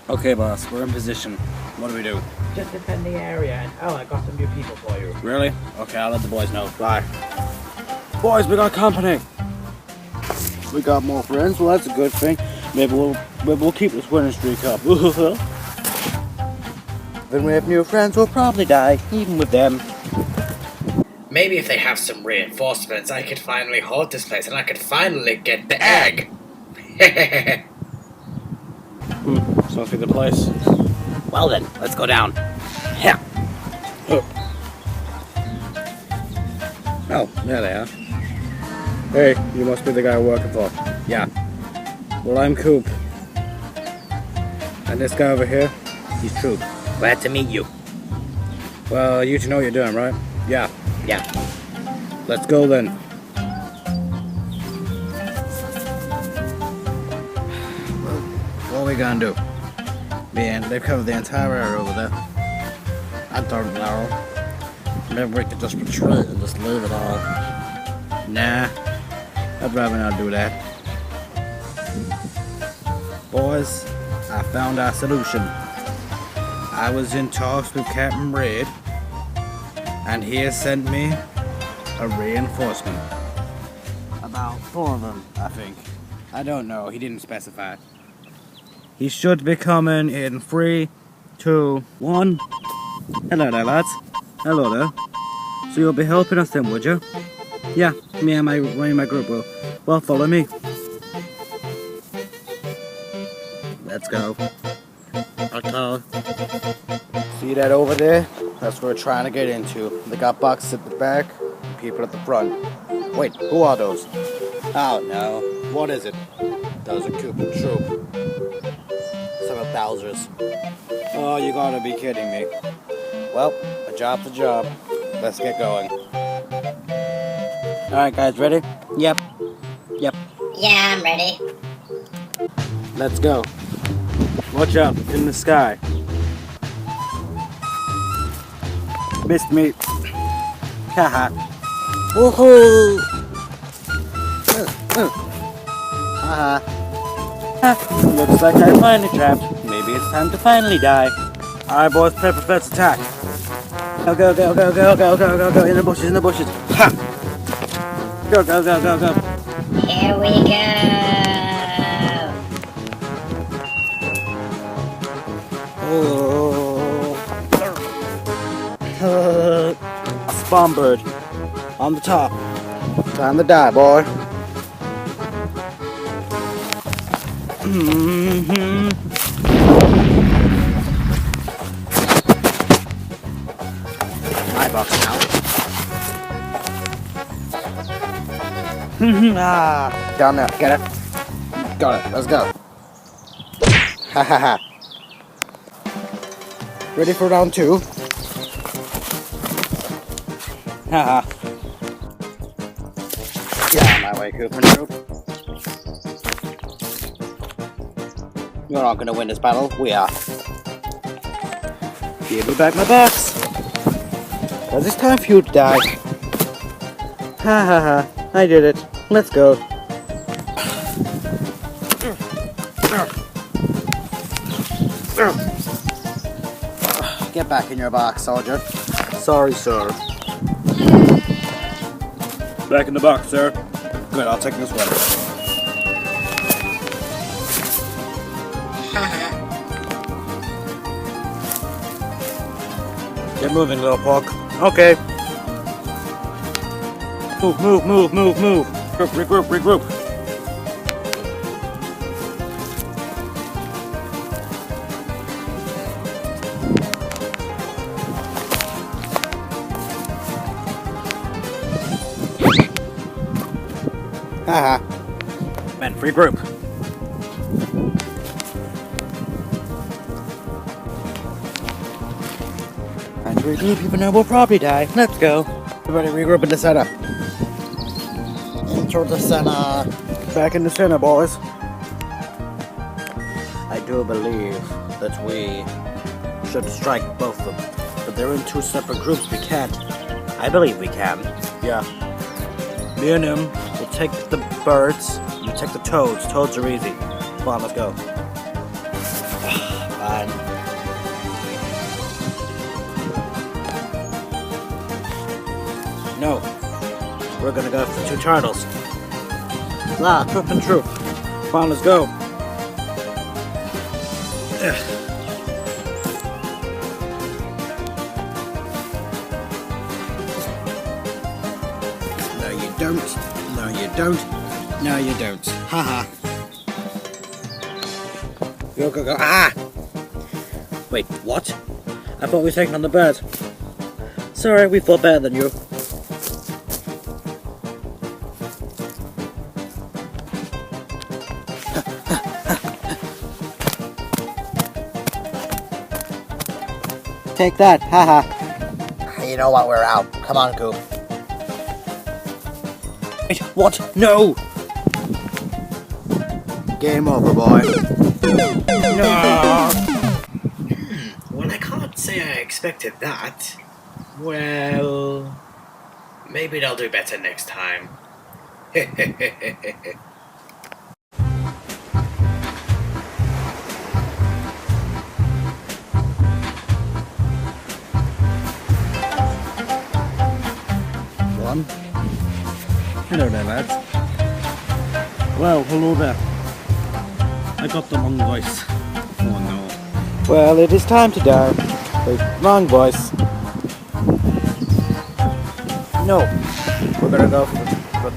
Okay, boss, we're in position. What do we do? Just defend the area and I got some new people for you. Really? Okay, I'll let the boys know. Bye. Boys, we got company. We got more friends. Well, that's a good thing. Maybe we'll keep this winning streak up. When we have new friends, we'll probably die, even with them. Maybe if they have some reinforcements, I could finally hold this place and I could finally get the egg. This must be the place. Well then, let's go down. Yeah. Oh, there they are. Hey, you must be the guy we're working for. Yeah. Well, I'm Koop. And this guy over here, he's Troop. Glad to meet you. Well, you two know what you're doing, right? Yeah. Yeah. Let's go then. Well, what are we gonna do? Man, they've covered the entire area over there. I don't know. Maybe we could just retreat and just leave it all. Nah, I'd rather not do that. Boys, I found our solution. I was in talks with Captain Red, and he has sent me a reinforcement. About 4 of them, I think. I don't know, he didn't specify. He should be coming in 3, 2, 1. Hello there, lads. Hello there. So you'll be helping us then, would you? Yeah, me and my group will. Well, follow me. Let's go. Okay. See that over there? That's what we're trying to get into. They got boxes at the back, people at the front. Wait, who are those? Oh no. What is it? Those are Koop and Troop. Some of Bowser's. Oh, you gotta be kidding me. Well, a job's a job. Let's get going. Alright guys, ready? Yep. Yeah, I'm ready. Let's go. Watch out, in the sky. Missed me. Haha. Woohoo! Haha. Looks like I finally trapped. Maybe it's time to finally die. Alright boys, prepare for first attack. Go, go, go, go, go, go, go, go, go, in the bushes, in the bushes. Ha! Go, go, go, go, go. Here we go. Oh. Spawn bird. On the top. Time to die, boy. My box now. Down there, get it? Got it, let's go. Ha ha ha. Ready for round 2? Haha. Yeah, my way, Koop and Troop. You're not gonna win this battle, we are. Give me back my box. Cause it's time for you to die. Ha ha ha, I did it. Let's go. Get back in your box, soldier. Sorry, sir. Back in the box, sir. Good, I'll take this one. Get moving, little pog. Okay. Move, move, move, move, move. Regroup, regroup, regroup. Haha. Men, regroup. And to redeem people now will probably die. Let's go. Everybody regroup in the center. In towards the center. Back in the center, boys. I do believe that we should strike both of them. But they're in 2 separate groups. We can't. I believe we can. Yeah. Me and him will take the birds. You take the toads. Toads are easy. Come on, let's go. we're gonna go for 2 turtles. Koop and Troop. Come on, let's go. No, you don't. No, you don't. No, you don't. Haha. Go, go, go. Ah! Wait, what? I thought we were taking on the bird. Sorry, we thought better than you. Take that, haha. You know what, we're out. Come on, Koop. Wait, what? No! Game over, boy. No! Well, I can't say I expected that. Well, maybe they'll do better next time. One. Hello there, lads. Well, hello there. I got the wrong voice. Oh no. Well, it is time to die. Wait, wrong voice. No. We're gonna go for